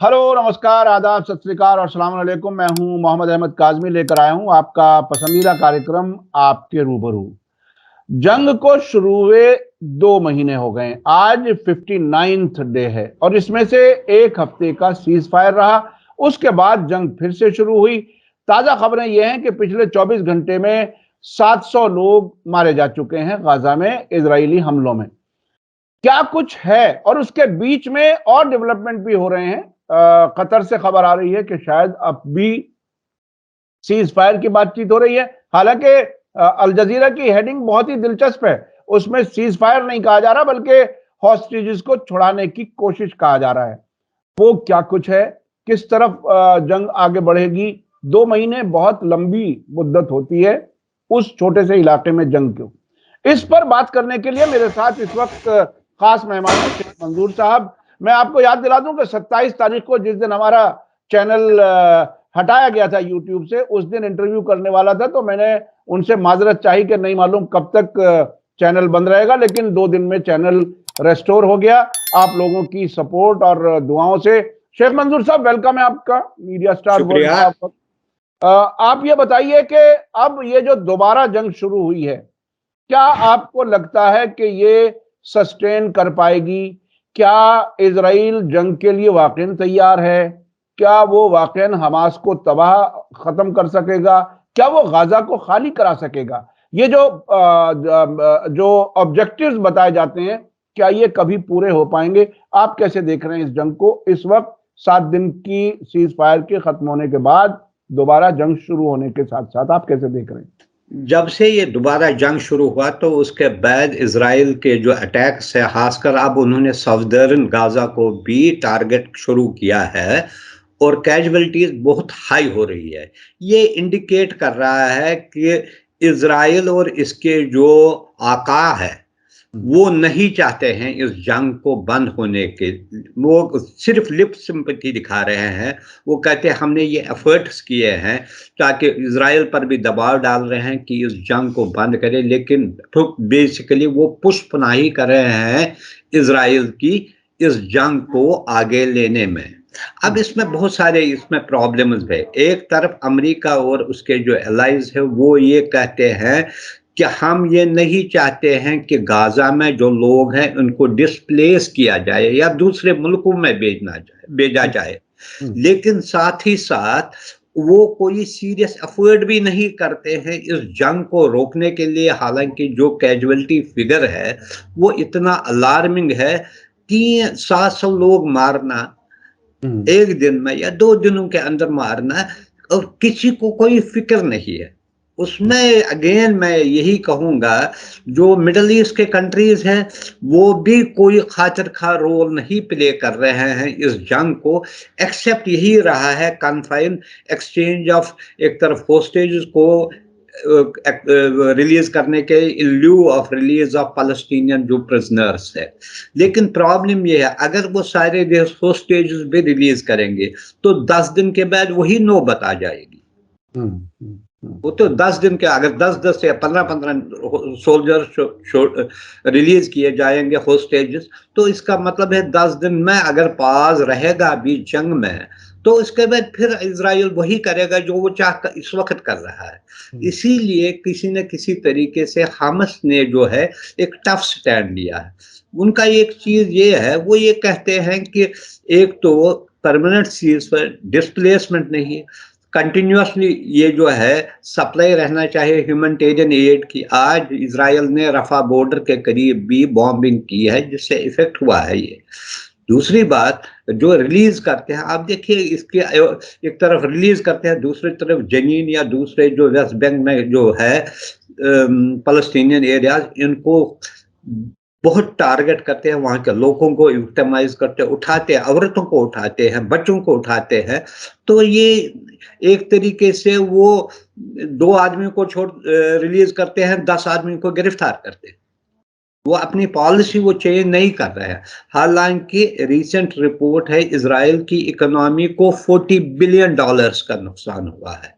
Hello, नमस्कार, आदाब, सत श्री अकाल और अस्सलाम वालेकुम। मैं हूं मोहम्मद अहमद काज़मी, लेकर आया हूं आपका पसंदीदा कार्यक्रम आपके रूबरू। जंग को शुरू हुए 2 महीने हो गए। आज 59th डे है और इसमें से 1 हफ्ते का सीज फायर रहा। उसके बाद जंग फिर से शुरू हुई। ताजा खबरें यह हैं कि पिछले 24 घंटे में 700 लोग मारे जा चुके हैं गाजा में इजरायली हमलों में। क्या कुछ है और उसके बीच में और डेवलपमेंट भी हो रहे हैं। कतर से खबर आ रही है कि शायद अब भी सीज फायर की बातचीत हो रही है। हालांकि अल जजीरा की हेडिंग बहुत ही दिलचस्प है। उसमें सीज फायर नहीं कहा जा रहा बल्कि हॉस्टेजेस को छुड़ाने की कोशिश कहा जा रहा है। वो क्या कुछ है, किस तरफ जंग आगे बढ़ेगी। 2 महीने बहुत लंबी मुद्दत होती है उस छोटे से इलाके में जंग क्यों। इस पर बात करने के लिए मेरे साथ इस वक्त खास मेहमान हैं शेख मंजूर साहब। मैं आपको याद दिला दूं कि 27 तारीख को जिस दिन हमारा चैनल हटाया गया था यूट्यूब से, उस दिन इंटरव्यू करने वाला था, तो मैंने उनसे माजरत चाही कि नहीं मालूम कब तक चैनल बंद रहेगा, लेकिन 2 दिन में चैनल रेस्टोर हो गया आप लोगों की सपोर्ट और दुआओं से। शेख मंजूर साहब, वेलकम है आपका मीडिया स्टार वर्ल्ड शुक्रिया। में। आप ये बताइए कि अब ये जो दोबारा जंग शुरू हुई है, क्या आपको लगता है कि ये सस्टेन कर पाएगी? क्या इजराइल जंग के लिए वाकई तैयार है? क्या वो वाकई हमास को तबाह खत्म कर सकेगा? क्या वो गाजा को खाली करा सकेगा? ये जो ऑब्जेक्टिव्स बताए जाते हैं, क्या ये कभी पूरे हो पाएंगे? आप कैसे देख रहे हैं इस जंग को इस वक्त 7 दिन की सीज फायर के खत्म होने के बाद, दोबारा जंग शुरू होने के साथ साथ आप कैसे देख रहे हैं? जब से ये दोबारा जंग शुरू हुआ तो उसके बाद इजराइल के जो अटैक्स है, खासकर अब उन्होंने सदर्न गाजा को भी टारगेट शुरू किया है और कैजुअलिटीज बहुत हाई हो रही है। ये इंडिकेट कर रहा है कि इजराइल और इसके जो आका है वो नहीं चाहते हैं इस जंग को बंद होने के। वो सिर्फ लिप सिंपैथी दिखा रहे हैं। वो कहते हैं हमने ये एफर्ट्स किए हैं ताकि इजराइल पर भी दबाव डाल रहे हैं कि इस जंग को बंद करे, लेकिन तो बेसिकली वो पुष्पनाही कर रहे हैं इजराइल की इस जंग को आगे लेने में। अब इसमें बहुत सारे इसमें प्रॉब्लम्स है। एक तरफ अमेरिका और उसके जो एलाइज है वो ये कहते हैं कि हम ये नहीं चाहते हैं कि गाजा में जो लोग हैं उनको डिस्प्लेस किया जाए या दूसरे मुल्कों में भेजा जाए, लेकिन साथ ही साथ वो कोई सीरियस एफर्ट भी नहीं करते हैं इस जंग को रोकने के लिए। हालांकि जो कैजुअलिटी फिगर है वो इतना अलार्मिंग है कि 700 लोग मारना एक दिन में या 2 दिनों के अंदर मारना, और किसी को कोई फिक्र नहीं है उसमें। अगेन मैं यही कहूंगा जो मिडल ईस्ट के कंट्रीज हैं वो भी कोई खातिर खा रोल नहीं प्ले कर रहे हैं इस जंग को, एक्सेप्ट यही रहा है कन्फाइन एक्सचेंज ऑफ एक तरफ होस्टेजेस को रिलीज करने के in lieu of release of Palestinian जो प्रिजनर्स है। लेकिन प्रॉब्लम ये है अगर वो सारे होस्टेजेस भी रिलीज करेंगे तो 10 दिन के बाद वही नौबत आ जाएगी। वो तो 10 दिन के अगर 10-10 या 15-15 सोल्जर रिलीज किए जाएंगे होस्टेजेस, तो इसका मतलब है 10 दिन में अगर पाज रहेगा अभी जंग में तो इसके बाद फिर इजराइल वही करेगा जो वो चाहता इस वक्त कर रहा है। इसीलिए किसी न किसी तरीके से हमास ने जो है एक टफ स्टैंड लिया है। उनका एक चीज ये है, वो ये कहते हैं कि एक तो परमानेंट सीज पर डिस्प्लेसमेंट नहीं है, कंटिन्यूसली ये जो है सप्लाई रहना चाहिए ह्यूमैनिटेरियन एड की। आज इजराइल ने रफा बॉर्डर के करीब भी बॉम्बिंग की है जिससे इफेक्ट हुआ है ये। दूसरी बात जो रिलीज करते हैं, आप देखिए इसके एक तरफ रिलीज करते हैं, दूसरी तरफ जनीन या दूसरे जो वेस्ट बैंक में जो है पैलेस्टीनियन एरियाज, इनको बहुत टारगेट करते हैं, वहां के लोगों को विक्टिमाइज करते हैं, उठाते हैं, औरतों को उठाते हैं, बच्चों को उठाते हैं। तो ये एक तरीके से वो 2 आदमी को रिलीज करते हैं, 10 आदमी को गिरफ्तार करते हैं। वो अपनी पॉलिसी वो चेंज नहीं कर रहे हैं। हालांकि रिसेंट रिपोर्ट है इजराइल की इकोनॉमी को $40 बिलियन का नुकसान हुआ है,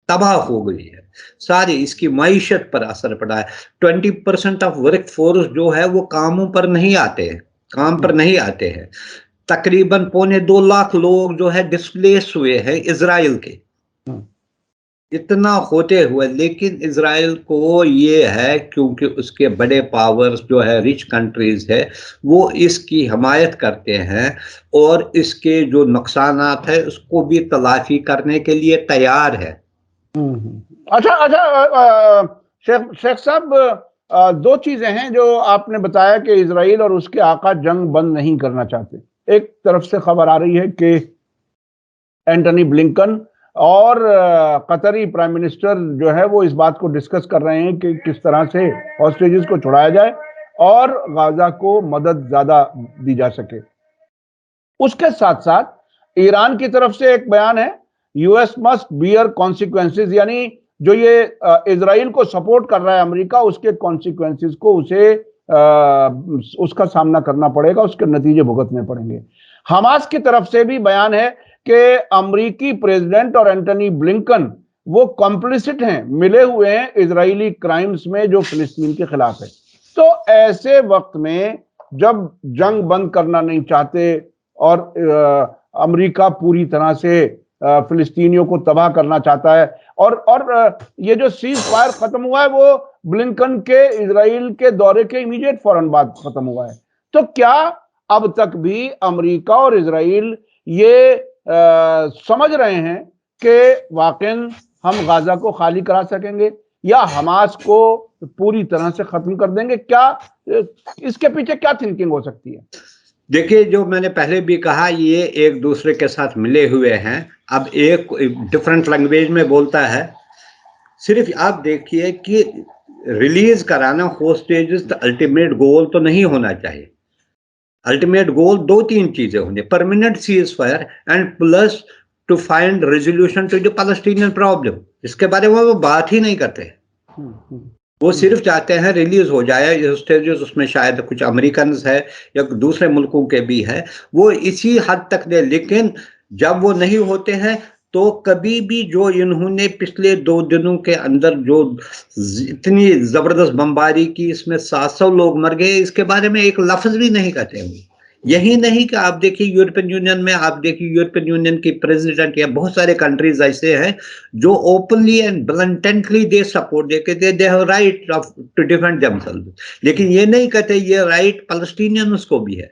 तबाह हो गई है सारी, इसकी मईशत पर असर पड़ा है। 20% ऑफ वर्क फोर्स जो है वो कामों पर नहीं आते हैं, काम पर नहीं आते हैं। तकरीबन 1.25 लाख लोग जो है डिस्प्लेस हुए हैं इजराइल के। इतना होते हुए लेकिन इजराइल को ये है, क्योंकि उसके बड़े पावर्स जो है, रिच कंट्रीज है, वो इसकी हमायत करते हैं और इसके जो नुकसानात है उसको भी तलाफी करने के लिए तैयार है। अच्छा अच्छा, शेख साहब, दो चीजें हैं जो आपने बताया कि इजराइल और उसके आका जंग बंद नहीं करना चाहते। एक तरफ से खबर आ रही है कि एंटनी ब्लिंकन और कतरी प्राइम मिनिस्टर जो है वो इस बात को डिस्कस कर रहे हैं कि किस तरह से हॉस्टेजेस को छुड़ाया जाए और गाजा को मदद ज्यादा दी जा सके। उसके साथ साथ ईरान की तरफ से एक बयान है, यूएस मस्ट बियर कॉन्सिक्वेंसेस, यानी जो ये इजराइल को सपोर्ट कर रहा है अमेरिका, उसके कॉन्सिक्वेंसेस को उसे उसका सामना करना पड़ेगा, उसके नतीजे भुगतने पड़ेंगे। हमास की तरफ से भी बयान है कि अमेरिकी प्रेसिडेंट और एंटनी ब्लिंकन वो कॉम्प्लिसिट हैं, मिले हुए हैं इजरायली क्राइम्स में जो फिलिस्तीन के खिलाफ है। तो ऐसे वक्त में जब जंग बंद करना नहीं चाहते और अमेरिका पूरी तरह से फिलिस्तीनियों को तबाह करना चाहता है और ये जो सीज फायर खत्म हुआ है वो ब्लिंकन के इजराइल के दौरे के इमीडिएट फौरन बाद खत्म हुआ है, तो क्या अब तक भी अमेरिका और इजराइल ये समझ रहे हैं कि वाकई हम गाजा को खाली करा सकेंगे या हमास को पूरी तरह से खत्म कर देंगे? क्या इसके पीछे क्या थिंकिंग हो सकती है? देखिए, जो मैंने पहले भी कहा, ये एक दूसरे के साथ मिले हुए हैं। अब एक डिफरेंट लैंग्वेज में बोलता है। सिर्फ आप देखिए कि रिलीज कराना होस्टेजेस अल्टीमेट गोल तो नहीं होना चाहिए। अल्टीमेट गोल 2-3 चीजें होंगे, permanent ceasefire and plus to find resolution to the Palestinian problem. इसके बारे में वो बात ही नहीं करते। वो सिर्फ चाहते हैं रिलीज हो जाए होस्टेजेस, उसमें शायद कुछ अमेरिकन है या दूसरे मुल्कों के भी है, वो इसी हद तक दे। लेकिन जब वो नहीं होते हैं तो कभी भी जो इन्होंने पिछले 2 दिनों के अंदर जो इतनी जबरदस्त बमबारी की, इसमें 700 लोग मर गए, इसके बारे में एक लफ्ज भी नहीं कहते हुए। यही नहीं कि आप देखिए यूरोपियन यूनियन में, आप देखिए यूरोपियन यूनियन की प्रेसिडेंट या बहुत सारे कंट्रीज ऐसे हैं जो openly and blatantly they support देते, they have right to defend themselves, लेकिन ये नहीं कहते ये राइट पैलेस्टीनियंस को भी है।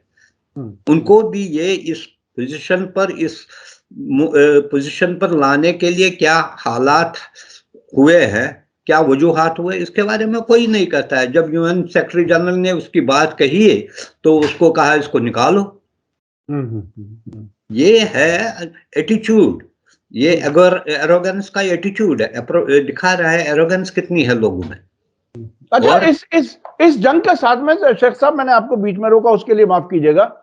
उनको भी ये इस पोजीशन पर लाने के लिए क्या हालात हुए हैं, क्या वजूहात हुए, इसके बारे में कोई नहीं कहता है। जब यूएन सेक्रेटरी जनरल ने उसकी बात कही है तो उसको कहा इसको निकालो। ये है एटीट्यूड, ये अगर एरोगेंस का एटीट्यूड है, दिखा रहा है एरोगेंस कितनी है लोगों में। अच्छा, इस जंग के साथ में शेख साहब, मैंने आपको बीच में रोका, उसके लिए माफ कीजिएगा।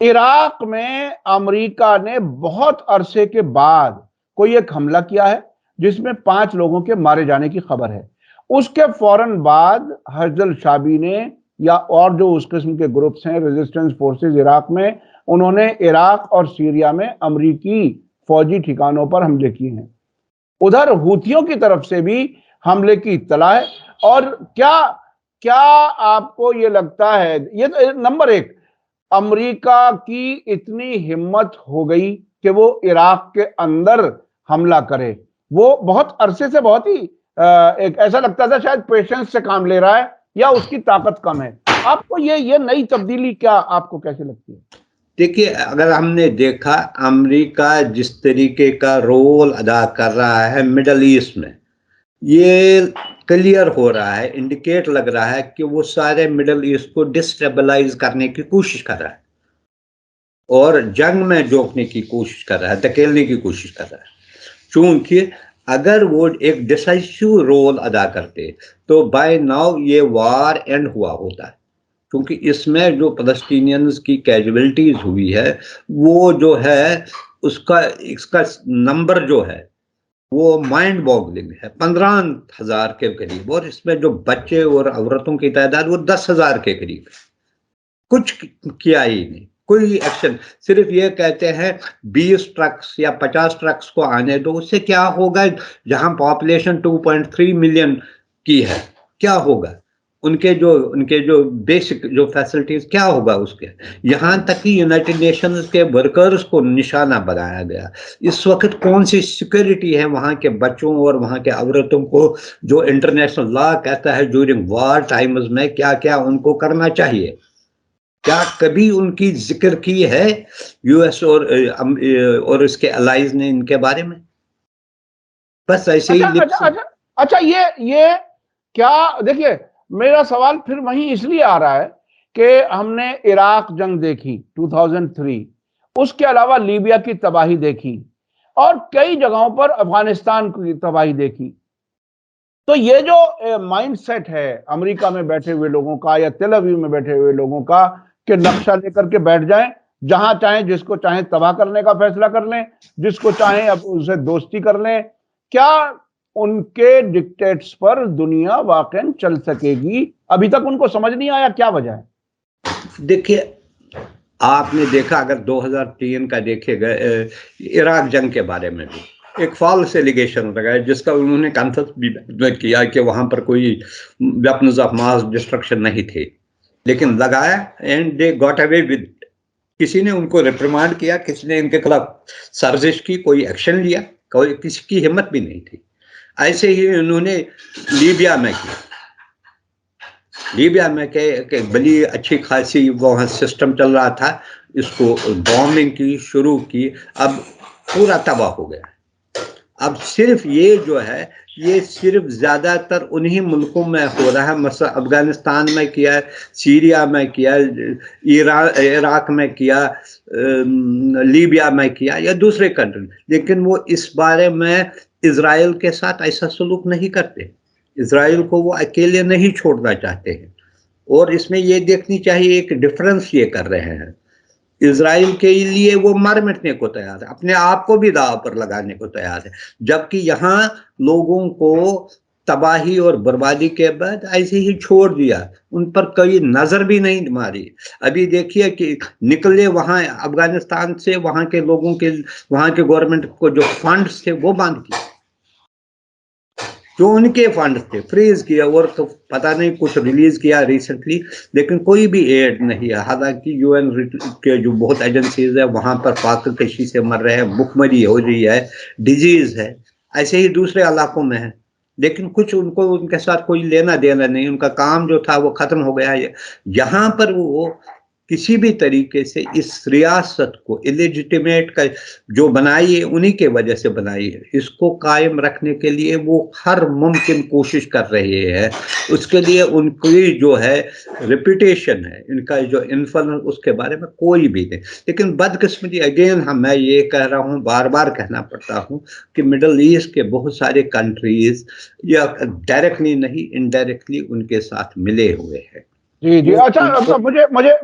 इराक में अमेरिका ने बहुत अरसे के बाद कोई एक हमला किया है जिसमें 5 लोगों के मारे जाने की खबर है। उसके फौरन बाद हजल शाबी ने या और जो उस किस्म के ग्रुप्स हैं रेजिस्टेंस फोर्सेस इराक में, उन्होंने इराक और सीरिया में अमेरिकी फौजी ठिकानों पर हमले किए हैं। उधर हूथियों की तरफ से भी हमले की इत्तला है। और क्या क्या आपको ये लगता है, ये नंबर एक, अमेरिका की इतनी हिम्मत हो गई कि वो इराक के अंदर हमला करे? वो बहुत अरसे से बहुत ही एक ऐसा लगता था शायद पेशेंस से काम ले रहा है या उसकी ताकत कम है। आपको ये नई तब्दीली क्या आपको कैसे लगती है? देखिए, अगर हमने देखा अमेरिका जिस तरीके का रोल अदा कर रहा है मिडल ईस्ट में, ये क्लियर हो रहा है, इंडिकेट लग रहा है कि वो सारे मिडल ईस्ट को डिस्टेबलाइज करने की कोशिश कर रहा है और जंग में जोड़ने की कोशिश कर रहा है, धकेलने की कोशिश कर रहा है। क्योंकि अगर वो एक डिसाइसिव रोल अदा करते तो बाय नाउ ये वार एंड हुआ होता है। क्योंकि इसमें जो पैलेस्टीनियंस की कैजुअलिटीज हुई है वो जो है इसका नंबर जो है वो माइंड बॉगलिंग है, 15,000 के करीब, और इसमें जो बच्चे और औरतों की तादाद वो 10,000 के करीब है। कुछ किया ही नहीं, कोई एक्शन। सिर्फ ये कहते हैं 20 ट्रक्स या 50 ट्रक्स को आने दो, उससे क्या होगा जहां पॉपुलेशन 2.3 मिलियन की है, क्या होगा? उनके जो बेसिक जो फैसिलिटीज क्या होगा उसके। यहाँ तक कि यूनाइटेड नेशंस के वर्कर्स को निशाना बनाया गया। इस वक्त कौन सी सिक्योरिटी है वहाँ के बच्चों और वहाँ के औरतों को, जो इंटरनेशनल लॉ कहता है ड्यूरिंग वॉर टाइम्स में क्या क्या उनको करना चाहिए? क्या कभी उनकी जिक्र की है यूएस और इसके अलाइज ने इनके बारे में? बस ऐसे ही अच्छा, ये क्या, देखिए मेरा सवाल फिर वहीं इसलिए आ रहा है कि हमने इराक जंग देखी 2003, उसके अलावा लीबिया की तबाही देखी और कई जगहों पर अफगानिस्तान की तबाही देखी। तो ये जो माइंडसेट है अमेरिका में बैठे हुए लोगों का या तेल अवीव में बैठे हुए लोगों का कि नक्शा लेकर के बैठ जाएं, जहां चाहें जिसको चाहें तबाह करने का फैसला कर लें, जिसको चाहें अब उनसे दोस्ती कर लें, क्या उनके डिक्टेट्स पर दुनिया वाकई चल सकेगी? अभी तक उनको समझ नहीं आया क्या वजह है? देखिए, आपने देखा अगर 2003 का देखेगा इराक जंग के बारे में भी एक फॉल्स एलिगेशन लगाया जिसका उन्होंने कन्फर्म भी किया कि वहां पर कोई वेपन्स ऑफ मास डिस्ट्रक्शन नहीं थे, लेकिन लगाया and they got away with. किसी ने उनको रिप्रिमांड किया, किसी ने इनके खिलाफ साजिश की, कोई एक्शन लिया? कोई, किसी की हिम्मत भी नहीं थी। ऐसे ही उन्होंने लीबिया में किया। लीबिया में के बड़ी अच्छी खासी वहाँ सिस्टम चल रहा था, इसको बॉम्बिंग की शुरू की, अब पूरा तबाह हो गया। अब सिर्फ ये जो है ये सिर्फ ज़्यादातर उन्हीं मुल्कों में हो रहा है, मसला अफगानिस्तान में किया, सीरिया में किया, इराक में किया, लीबिया में किया या दूसरे कंट्री, लेकिन वो इस बारे में इजराइल के साथ ऐसा सलूक नहीं करते। इजराइल को वो अकेले नहीं छोड़ना चाहते हैं। और इसमें ये देखनी चाहिए एक डिफरेंस ये कर रहे हैं, इजराइल के लिए वो मर मिटने को तैयार है, अपने आप को भी दांव पर लगाने को तैयार है, जबकि यहाँ लोगों को तबाही और बर्बादी के बाद ऐसे ही छोड़ दिया, उन पर कोई नजर भी नहीं मारी। अभी देखिए कि निकले वहां अफगानिस्तान से, वहां के लोगों के, वहां के गवर्नमेंट को जो फंड्स थे वो बंद किए, जो उनके फंड थे फ्रीज किया, और तो पता नहीं कुछ रिलीज किया रिसेंटली, लेकिन कोई भी एड नहीं है। हालांकि यूएन के जो बहुत एजेंसीज है वहां पर फाकरकशी से मर रहे हैं, भुखमरी हो रही है, डिजीज है, ऐसे ही दूसरे इलाकों में है, लेकिन कुछ उनको उनके साथ कोई लेना देना नहीं, उनका काम जो था वो खत्म हो गया है। यहाँ पर वो किसी भी तरीके से इस रियासत को इलेजिटिमेट का जो बनाई है उन्हीं के वजह से बनाई है, इसको कायम रखने के लिए वो हर मुमकिन कोशिश कर रहे हैं। उसके लिए उनकी जो है रेपुटेशन है, इनका जो इन्फ्लुएंस, उसके बारे में कोई भी नहीं। लेकिन बदकिस्मती अगेन मैं ये कह रहा हूँ, बार बार कहना पड़ता हूँ कि मिडल ईस्ट के बहुत सारे कंट्रीज या डायरेक्टली नहीं इनडायरेक्टली उनके साथ मिले हुए हैं। जी जी। अच्छा, अब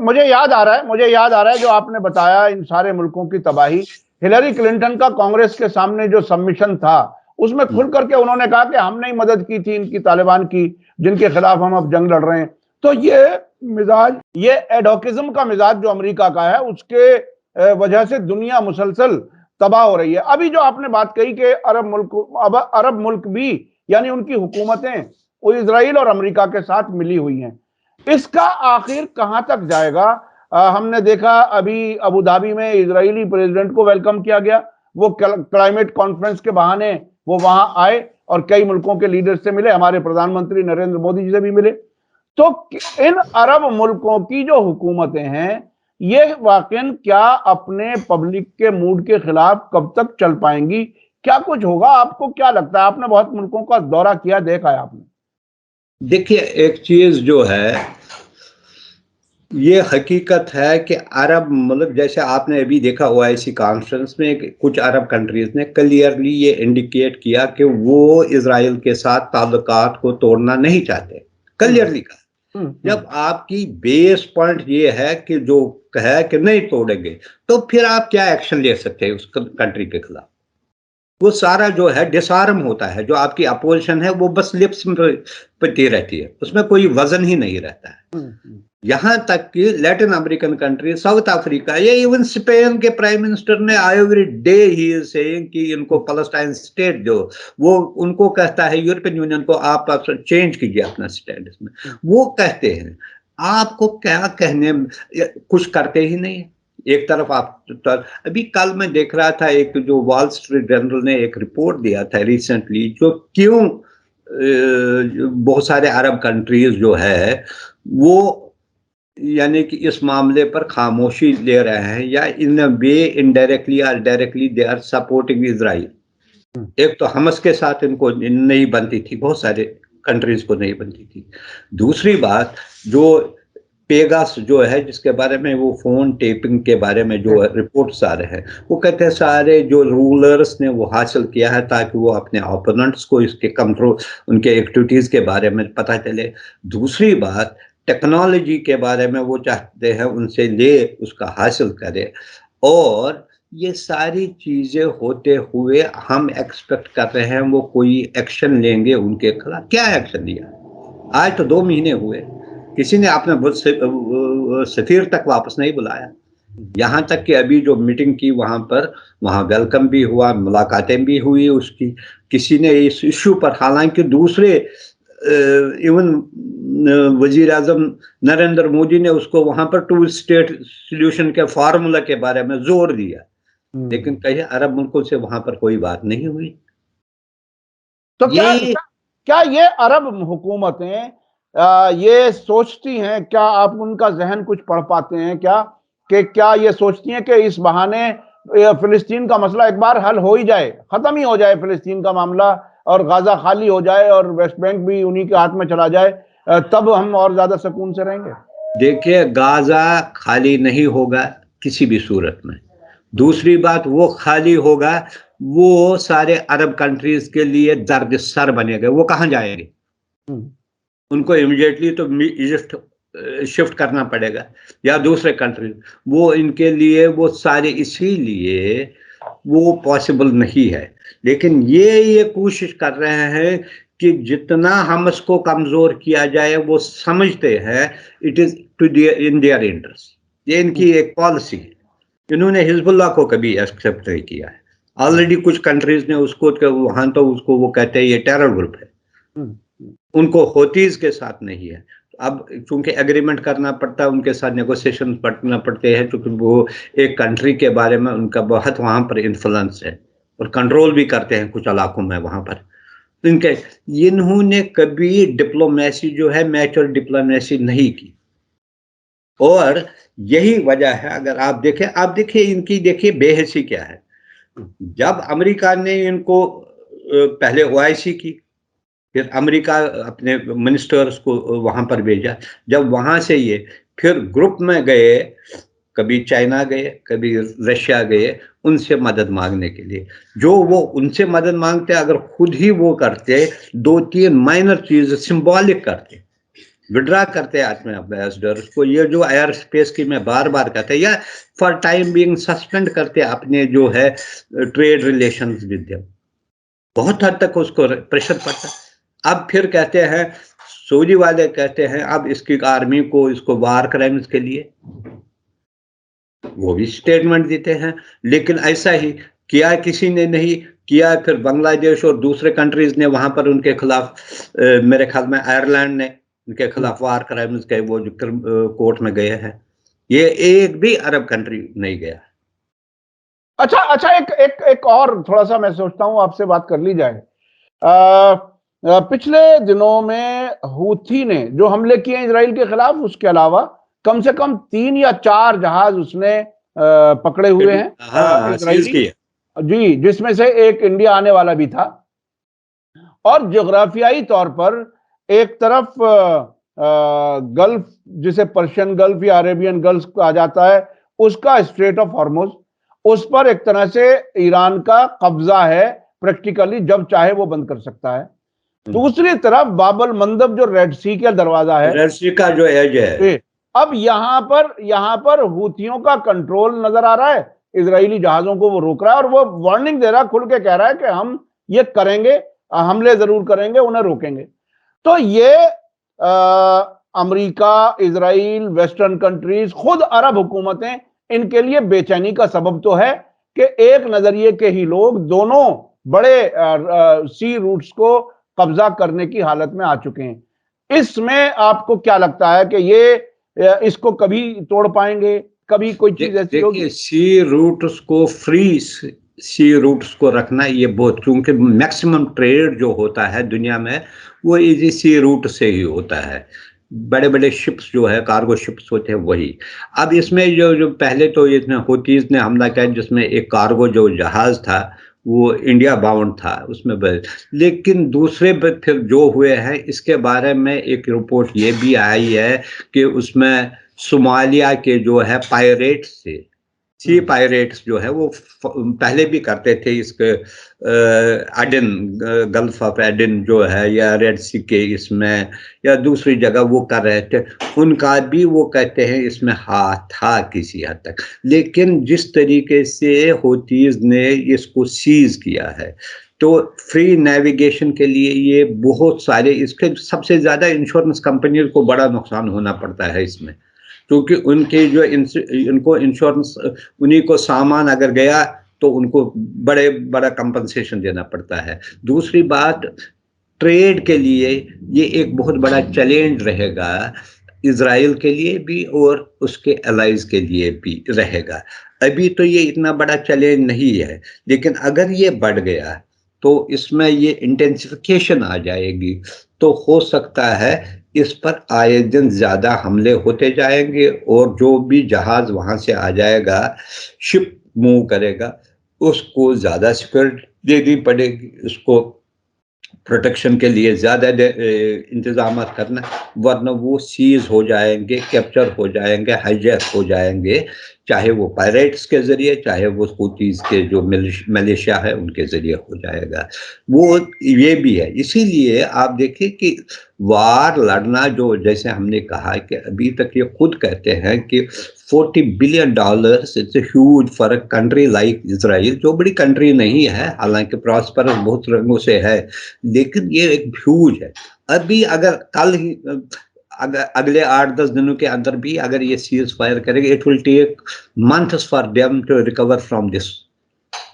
मुझे याद आ रहा है जो आपने बताया इन सारे मुल्कों की तबाही, हिलरी क्लिंटन का कांग्रेस के सामने जो सबमिशन था उसमें खुल करके उन्होंने कहा कि हमने ही मदद की थी इनकी, तालिबान की, जिनके खिलाफ हम अब जंग लड़ रहे हैं। तो ये मिजाज, ये एडोकिज्म का मिजाज जो अमेरिका का है, उसके वजह से दुनिया मुसलसल तबाह हो रही है। अभी जो आपने बात कही कि अरब मुल्क भी, यानी उनकी हुकूमतें वो इजराइल और अमेरिका के साथ मिली हुई हैं, इसका आखिर कहां तक जाएगा? हमने देखा अभी अबू धाबी में इजरायली प्रेसिडेंट को वेलकम किया गया, वो क्लाइमेट कॉन्फ्रेंस के बहाने वो वहां आए और कई मुल्कों के लीडर से मिले, हमारे प्रधानमंत्री नरेंद्र मोदी जी से भी मिले। तो इन अरब मुल्कों की जो हुकूमतें हैं, ये वाकई क्या अपने पब्लिक के मूड के खिलाफ कब तक चल पाएंगी? क्या कुछ होगा? आपको क्या लगता है? आपने बहुत मुल्कों का दौरा किया, देखा है आपने। देखिए, एक चीज जो है ये हकीकत है कि अरब मुल्क, जैसे आपने अभी देखा ओआईसी कॉन्फ्रेंस में कुछ अरब कंट्रीज ने क्लियरली ये इंडिकेट किया कि वो इजराइल के साथ ताल्लुकात को तोड़ना नहीं चाहते, क्लियरली कहा। जब आपकी बेस पॉइंट ये है कि जो है कि नहीं तोड़ेंगे, तो फिर आप क्या एक्शन ले सकते हैं उस कंट्री के खिलाफ? वो सारा जो है डिसआर्म होता है, जो आपकी अपोजिशन है वो बस लिप्स पे रहती है, उसमें कोई वजन ही नहीं रहता है। यहां तक कि Latin American country, south Africa, ये इवन स्पेन के प्राइम मिनिस्टर ने every day he is saying कि इनको पैलेस्टाइन स्टेट दो। वो उनको कहता है यूरोपियन यूनियन को, आप चेंज कीजिए अपना स्टेटस में। वो कहते हैं, आपको क्या कहने, कुछ करते ही नहीं। एक तरफ आप अभी कल मैं देख रहा था, एक जो वॉल स्ट्रीट जर्नल ने एक रिपोर्ट दिया था रिसेंटली, जो क्यों बहुत सारे अरब कंट्रीज जो है वो यानी कि इस मामले पर खामोशी ले रहे हैं, या इन वे इनडायरेक्टली और directly they are supporting Israel. एक तो हमस के साथ इनको नहीं बनती थी, बहुत सारे कंट्रीज को नहीं बनती थी। दूसरी बात, जो पेगास जो है, जिसके बारे में वो फोन टेपिंग के बारे में जो रिपोर्ट्स आ रहे हैं, वो कहते हैं सारे जो रूलर्स ने वो हासिल किया है ताकि वो अपने ओपोनेंट्स को इसके कंट्रोल, उनके एक्टिविटीज के बारे में पता चले। दूसरी बात, टेक्नोलॉजी के बारे में वो चाहते हैं उनसे ले उसका हासिल करे। और ये सारी चीजें होते हुए हम एक्सपेक्ट कर रहे हैं वो कोई एक्शन लेंगे उनके खिलाफ। क्या एक्शन लिया? आज तो 2 महीने हुए, किसी ने आपने सफीर तक वापस नहीं बुलाया। यहां तक कि अभी जो मीटिंग की वहां वेलकम भी हुआ, मुलाकातें भी हुई उसकी, किसी ने इस इश्यू पर, हालांकि दूसरे इवन वजीर आजम नरेंद्र मोदी ने उसको वहां पर 2 स्टेट सोल्यूशन के फार्मूला के बारे में जोर दिया, लेकिन कहीं अरब मुल्कों से वहां पर कोई बात नहीं हुई। तो क्या ये अरब हुकूमतें ये सोचती हैं, क्या आप उनका जहन कुछ पढ़ पाते हैं क्या, कि क्या ये सोचती हैं कि इस बहाने फिलिस्तीन का मसला एक बार हल हो ही जाए, खत्म ही हो जाए फिलिस्तीन का मामला, और गाजा खाली हो जाए और वेस्ट बैंक भी उन्हीं के हाथ में चला जाए, तब हम और ज्यादा सुकून से रहेंगे? देखिए, गाजा खाली नहीं होगा किसी भी सूरत में। दूसरी बात, वो खाली होगा, वो सारे अरब कंट्रीज के लिए दर्द सर बनेगा। वो कहाँ जाएंगे? उनको इमीडिएटली तो इजिप्ट शिफ्ट करना पड़ेगा या दूसरे कंट्री। वो इनके लिए वो सारे, इसीलिए वो पॉसिबल नहीं है। लेकिन ये कोशिश कर रहे हैं कि जितना हम इसको कमजोर किया जाए, वो समझते हैं it is to in their interest. ये इनकी एक पॉलिसी है। इन्होंने हिजबुल्लाह को कभी एक्सेप्ट नहीं किया है। ऑलरेडी कुछ कंट्रीज ने उसको, वहां तो उसको वो कहते हैं ये टेरर ग्रुप है। उनको होतीज के साथ नहीं है। अब चूंकि एग्रीमेंट करना पड़ता है, उनके साथ नेगोशिएशन करना पड़ते हैं, क्योंकि वो एक कंट्री के बारे में उनका बहुत वहां पर इन्फ्लुएंस है और कंट्रोल भी करते हैं कुछ इलाकों में वहां पर। इनके, इन्होंने कभी डिप्लोमेसी जो है, मैच्योर डिप्लोमेसी नहीं की। और यही वजह है, अगर आप देखिए इनकी, देखिए बेहसी क्या है। जब अमेरिका ने इनको पहले ओआईसी की, फिर अमेरिका अपने मिनिस्टर्स को वहां पर भेजा, जब वहां से ये फिर ग्रुप में गए, कभी चाइना गए, कभी रशिया गए उनसे मदद मांगने के लिए। जो वो उनसे मदद मांगते, अगर खुद ही वो करते 2-3 माइनर चीज सिंबॉलिक करते, विड्रा करते अपने एम्बेसडर्स को, ये जो एयर स्पेस की मैं बार बार कहते, या फॉर टाइम बीइंग सस्पेंड करते अपने जो है ट्रेड रिलेशंस विद देम, बहुत हद तक उसको प्रेशर पड़ता। अब फिर कहते हैं, सऊदी वाले कहते हैं अब इसकी आर्मी को, इसको वार क्राइम्स के लिए वो भी स्टेटमेंट देते हैं। लेकिन ऐसा ही किया किसी ने नहीं किया। फिर बांग्लादेश और दूसरे कंट्रीज ने वहां पर उनके खिलाफ, मेरे ख्याल में आयरलैंड ने उनके खिलाफ वार क्राइम्स के वो जो कोर्ट में गए हैं, ये एक भी अरब कंट्री नहीं गया। अच्छा, एक और थोड़ा सा मैं सोचता हूं आपसे बात कर ली जाए। पिछले दिनों में हूथी ने जो हमले किए इजराइल के खिलाफ, उसके अलावा कम से कम 3 या 4 जहाज उसने पकड़े हुए हैं इजरायली, जी, जिसमें से एक इंडिया आने वाला भी था। और ज्योग्राफियाई तौर पर एक तरफ गल्फ, जिसे पर्शियन गल्फ या अरेबियन गल्फ कहा जाता है, उसका स्ट्रेट ऑफ हॉर्मुज, उस पर एक तरह से ईरान का कब्जा है प्रैक्टिकली, जब चाहे वो बंद कर सकता है। दूसरी तरफ बाबल मंदब जो रेड सी का दरवाजा है, रेड सी का जो एज है, अब यहां पर हूथियों का कंट्रोल नजर आ रहा है। इजरायली जहाजों को वो रोक रहा है और वो वार्निंग दे रहा है, खुल के कह रहा है कि हम ये करेंगे, हमले जरूर करेंगे, उन्हें रोकेंगे। तो ये अमेरिका, इजराइल, वेस्टर्न कंट्रीज, खुद अरब हुकूमतें, इनके लिए बेचैनी का सबब तो है कि एक नजरिए के ही लोग दोनों बड़े सी रूट्स को कब्जा करने की हालत में आ चुके हैं। इसमें आपको क्या लगता है कि ये इसको कभी तोड़ पाएंगे, कभी कोई चीज ऐसी होगी? देखिए, सी रूट्स को फ्री सी रूट्स को रखना ये बहुत, क्योंकि मैक्सिमम ट्रेड जो होता है दुनिया में वो इजी सी रूट से ही होता है। बड़े बड़े शिप्स जो है, कार्गो शिप्स होते हैं वही। अब इसमें जो जो पहले तो इसने हुतीज ने हमला किया, जिसमें एक कार्गो जो जहाज था वो इंडिया बाउंड था उसमें, लेकिन दूसरे पे फिर जो हुए हैं इसके बारे में एक रिपोर्ट ये भी आई है कि उसमें सोमालिया के जो है पायरेट्स थे, सी पायरेट्स जो है वो पहले भी करते थे इसके एडन, गल्फ ऑफ एडन जो है या रेड सी के इसमें या दूसरी जगह वो कर रहे थे, उनका भी वो कहते हैं इसमें हाथ था किसी हद तक। लेकिन जिस तरीके से हूतीज ने इसको सीज किया है, तो फ्री नेविगेशन के लिए ये बहुत सारे, इसके सबसे ज्यादा इंश्योरेंस कंपनियों को बड़ा नुकसान होना पड़ता है इसमें, क्योंकि उनके जो उनको इंश्योरेंस, उन्हीं को सामान अगर गया तो उनको बड़ा कंपनसेशन देना पड़ता है। दूसरी बात, ट्रेड के लिए ये एक बहुत बड़ा चैलेंज रहेगा, इजराइल के लिए भी और उसके एलाइज के लिए भी रहेगा। अभी तो ये इतना बड़ा चैलेंज नहीं है, लेकिन अगर ये बढ़ गया तो इसमें ये इंटेंसिफिकेशन आ जाएगी, तो हो सकता है इस पर आए दिन ज्यादा हमले होते जाएंगे, और जो भी जहाज वहां से आ जाएगा, शिप मूव करेगा, उसको ज्यादा सिक्योरिटी देनी पड़ेगी, उसको प्रोटेक्शन के लिए ज्यादा इंतजाम करना, वरना वो सीज हो जाएंगे, कैप्चर हो जाएंगे, हाईजैक हो जाएंगे, चाहे वो पायरेट्स के जरिए, चाहे वो हूतीज के जो मलेशिया है उनके जरिए हो जाएगा। वो ये भी है, इसीलिए आप देखिए कि वार लड़ना, जो जैसे हमने कहा कि अभी तक ये खुद कहते हैं कि $40 billion it's huge for a country like Israel, जो बड़ी कंट्री नहीं है, हालांकि प्रॉस्परस बहुत रंगों से है, लेकिन ये एक ह्यूज है। अभी अगर कल ही, अगर अगले 8-10 दिनों के अंदर भी अगर ये सीज फायर करेंगे, it will take months for them to recover from this.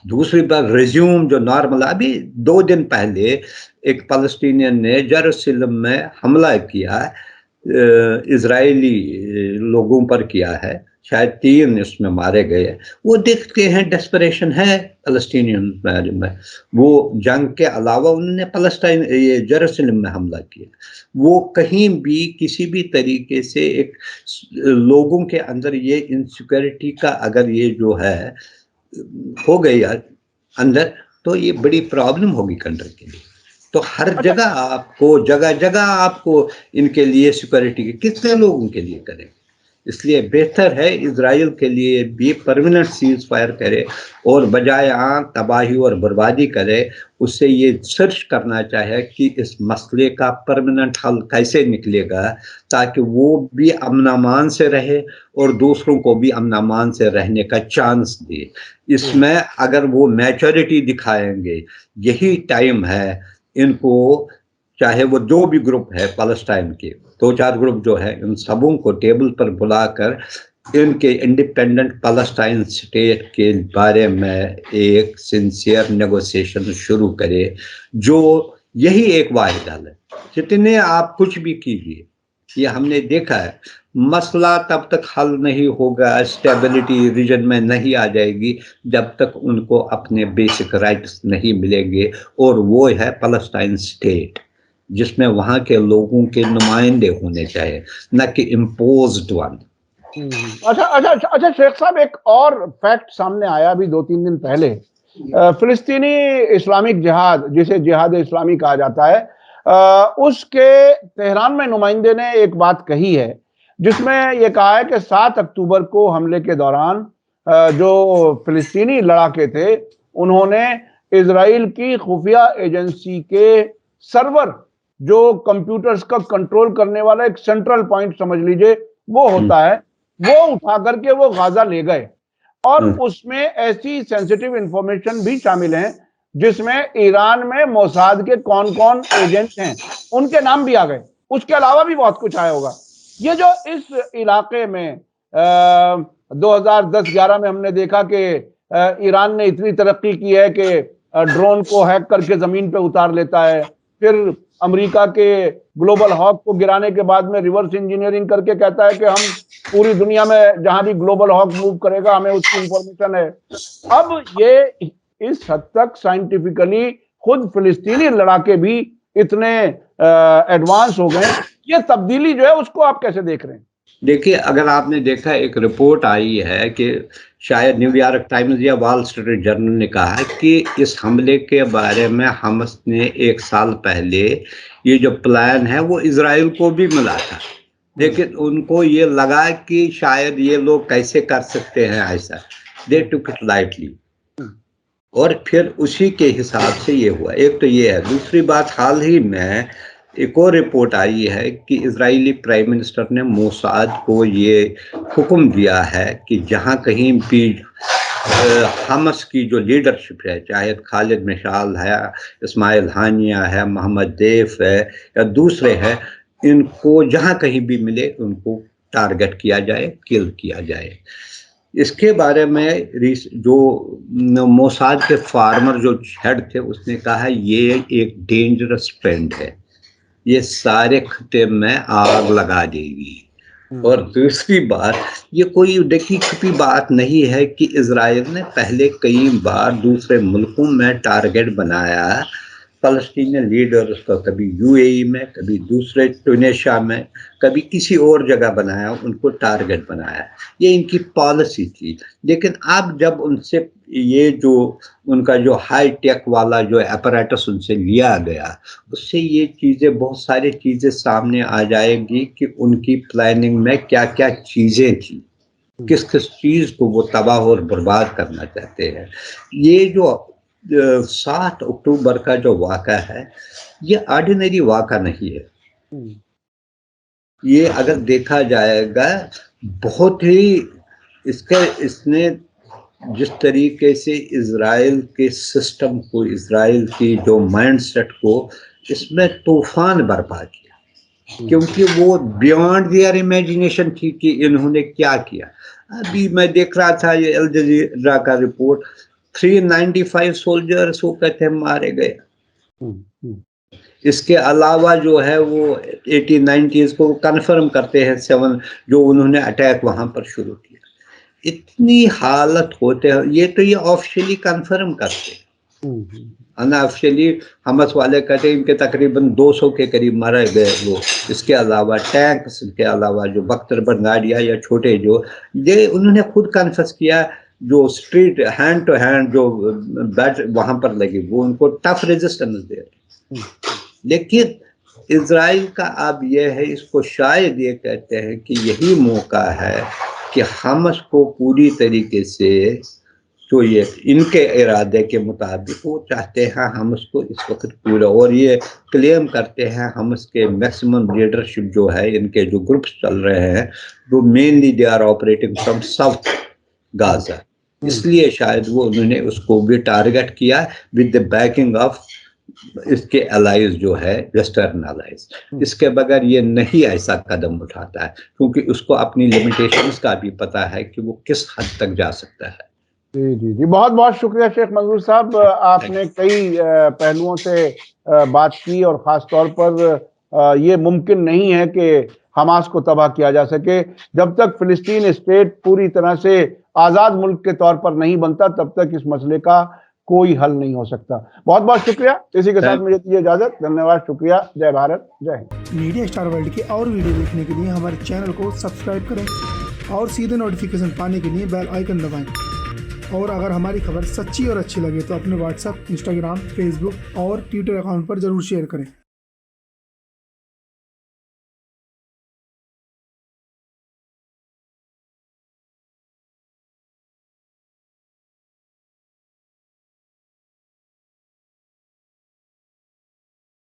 दूसरी बात, रिज्यूम जो नॉर्मल, अभी 2 दिन पहले एक फलस्तीनियन ने जेरूसलम में हमला किया, इजरायली लोगों पर किया है, शायद 3 इसमें मारे गए। वो देखते हैं डेस्परेशन है फलस्तीनियन में, वो जंग के अलावा उन्होंने फलस्तीन ये जेरूसलम में हमला किया। वो कहीं भी किसी भी तरीके से एक लोगों के अंदर ये इनसिक्योरिटी का अगर ये जो है हो गई अंदर, तो ये बड़ी प्रॉब्लम होगी कंट्री के लिए। तो हर जगह जगह आपको इनके लिए सिक्योरिटी के कितने लोगों के लिए करें, इसलिए बेहतर है इजराइल के लिए भी परमानेंट सीज फायर करे, और बजाय तबाही और बर्बादी करे, उससे ये सर्च करना चाहे कि इस मसले का परमानेंट हल कैसे निकलेगा, ताकि वो भी अमन-अमान से रहे और दूसरों को भी अमन-अमान से रहने का चांस दे। इसमें अगर वो मैच्योरिटी दिखाएंगे, यही टाइम है इनको, चाहे वो जो भी ग्रुप है पैलेस्टाइन के 2-4 ग्रुप जो है, इन सबों को टेबल पर बुलाकर इनके इंडिपेंडेंट पैलेस्टाइन स्टेट के बारे में एक सिंसियर नेगोशिएशन शुरू करे, जो यही एक वाहिद हल है। जितने आप कुछ भी कीजिए, ये हमने देखा है, मसला तब तक हल नहीं होगा, स्टेबिलिटी रीजन में नहीं आ जाएगी, जब तक उनको अपने बेसिक राइट्स नहीं मिलेंगे, और वो है पैलेस्टाइन स्टेट, जिसमें वहां के लोगों के नुमाइंदे होने चाहिए, न कि इम्पोज्ड वन। अच्छा शेख साहब, एक और फैक्ट सामने आया अभी 2-3 दिन पहले, फिलिस्तीनी इस्लामिक जिहाद, जिसे जिहाद इस्लामी कहा जाता है, उसके तेहरान में नुमाइंदे ने एक बात कही है, जिसमें यह कहा है कि 7 अक्टूबर को हमले के दौरान जो फिलिस्तीनी लड़ाके थे, उन्होंने इजराइल की खुफिया एजेंसी के सर्वर, जो कंप्यूटर्स का कंट्रोल करने वाला एक सेंट्रल पॉइंट समझ लीजिए वो होता है, वो उठा करके वो गाजा ले गए, और उसमें ऐसी सेंसिटिव इंफॉर्मेशन भी शामिल हैं जिसमें ईरान में मोसाद के कौन कौन एजेंट हैं उनके नाम भी आ गए। उसके अलावा भी बहुत कुछ आया होगा। ये जो इस इलाके में 2010-11 में हमने देखा कि ईरान ने इतनी तरक्की की है कि ड्रोन को हैक करके जमीन पे उतार लेता है, फिर अमेरिका के ग्लोबल हॉक को गिराने के बाद में रिवर्स इंजीनियरिंग करके कहता है कि हम पूरी दुनिया में जहां भी ग्लोबल हॉक मूव करेगा हमें उसकी इंफॉर्मेशन है। अब ये इस हद तक साइंटिफिकली खुद फिलिस्तीनी लड़ाके भी इतने एडवांस हो गए, ये तब्दीली जो है उसको आप कैसे देख रहे हैं? देखिए, अगर आपने देखा, एक रिपोर्ट आई है कि शायद न्यूयॉर्क टाइम्स या वॉल स्ट्रीट जर्नल ने कहा है कि इस हमले के बारे में हमास ने 1 साल पहले ये जो प्लान है वो इजराइल को भी मिला था, लेकिन उनको ये लगा कि शायद ये लोग कैसे कर सकते हैं ऐसा, दे टुक इट लाइटली, और फिर उसी के हिसाब से ये हुआ। एक तो ये है। दूसरी बात, हाल ही में एक और रिपोर्ट आई है कि इजरायली प्राइम मिनिस्टर ने मोसाद को ये हुक्म दिया है कि जहां कहीं भी हमास की जो लीडरशिप है, चाहे खालिद मिशाल है, इस्माइल हानिया है, मोहम्मद देफ है या दूसरे हैं, इनको जहां कहीं भी मिले उनको टारगेट किया जाए, किल किया जाए। इसके बारे में जो मोसाद के फार्मर जो हेड थे उसने कहा है ये एक डेंजरस ट्रेंड है, ये सारे खत्ते में आग लगा देगी। और दूसरी बात, ये कोई देखी छुपी बात नहीं है कि इजराइल ने पहले कई बार दूसरे मुल्कों में टारगेट बनाया फलस्तीनी लीडर्स का, कभी यूएई में, कभी दूसरे ट्यूनीशिया में, कभी किसी और जगह बनाया, उनको टारगेट बनाया। ये इनकी पॉलिसी थी। लेकिन अब जब उनसे ये जो उनका जो हाई टेक वाला जो अपैरेटस उनसे लिया गया, उससे ये चीज़ें, बहुत सारी चीज़ें सामने आ जाएगी कि उनकी प्लानिंग में क्या क्या चीज़ें थी, किस किस चीज़ को वो तबाह और बर्बाद करना चाहते हैं। ये जो 7 अक्टूबर का जो वाक़ा है, ये ऑर्डिनरी वाक़ा नहीं है। ये अगर देखा जाएगा, बहुत ही इसने जिस तरीके से इजराइल के सिस्टम को, इजराइल की जो माइंडसेट को, इसमें तूफान बर्पा किया, क्योंकि वो बियॉन्ड देयर इमेजिनेशन थी कि इन्होंने क्या किया। अभी मैं देख रहा था ये अल जजीरा का रिपोर्ट, 395 सोल्जर्स वो कहते हैं मारे गए। इसके अलावा जो है वो 80-90s को कंफर्म करते हैं 7 जो उन्होंने अटैक वहां पर शुरू किया। इतनी हालत होते हैं, ये तो ये ऑफिशियली कंफर्म करते हैं, अनऑफिशियली हमास वाले कहते हैं इनके तकरीबन 200 के करीब मारे गए वो। इसके अलावा टैंक्स के अलावा जो बख्तर बंद गाड़ियाँ या छोटे जो, ये उन्होंने खुद कन्फेस किया, जो स्ट्रीट हैंड टू हैंड जो बैट वहां पर लगी, वो उनको टफ रेजिस्टेंस दे रहे। लेकिन इजराइल का अब यह है, इसको शायद ये कहते हैं कि यही मौका है कि हमास को पूरी तरीके से, तो ये इनके इरादे के मुताबिक वो चाहते हैं हमास को इस वक्त पूरा, और ये क्लेम करते हैं हमास के मैक्सिमम लीडरशिप जो है, इनके जो ग्रुप्स चल रहे हैं, वो mainly they are operating from South Gaza, इसलिए शायद वो उन्होंने उसको भी टारगेट किया विद द बैकिंग ऑफ इसके अलाइज जो है, वेस्टर्न अलाइज। इसके बगैर ये नहीं ऐसा कदम उठाता है, क्योंकि उसको अपनी लिमिटेशंस का भी पता है कि वो किस हद तक जा सकता है। जी जी जी, बहुत बहुत शुक्रिया शेख मंजूर साहब, आपने कई पहलुओं से बात की, और ख़ास तौर पर ये मुमकिन नहीं है कि हमास को तबाह किया जा सके जब तक फिलिस्तीन स्टेट पूरी तरह से आज़ाद मुल्क के तौर पर नहीं बनता, तब तक इस मसले का कोई हल नहीं हो सकता। बहुत बहुत शुक्रिया। इसी के साथ मुझे दीजिए इजाजत। धन्यवाद, शुक्रिया, जय भारत, जय हिंद। मीडिया स्टार वर्ल्ड के और वीडियो देखने के लिए हमारे चैनल को सब्सक्राइब करें और सीधे नोटिफिकेशन पाने के लिए बेल आइकन दबाएं। और अगर हमारी खबर सच्ची और अच्छी लगे तो अपने व्हाट्सएप, इंस्टाग्राम, फेसबुक और ट्विटर अकाउंट पर जरूर शेयर करें।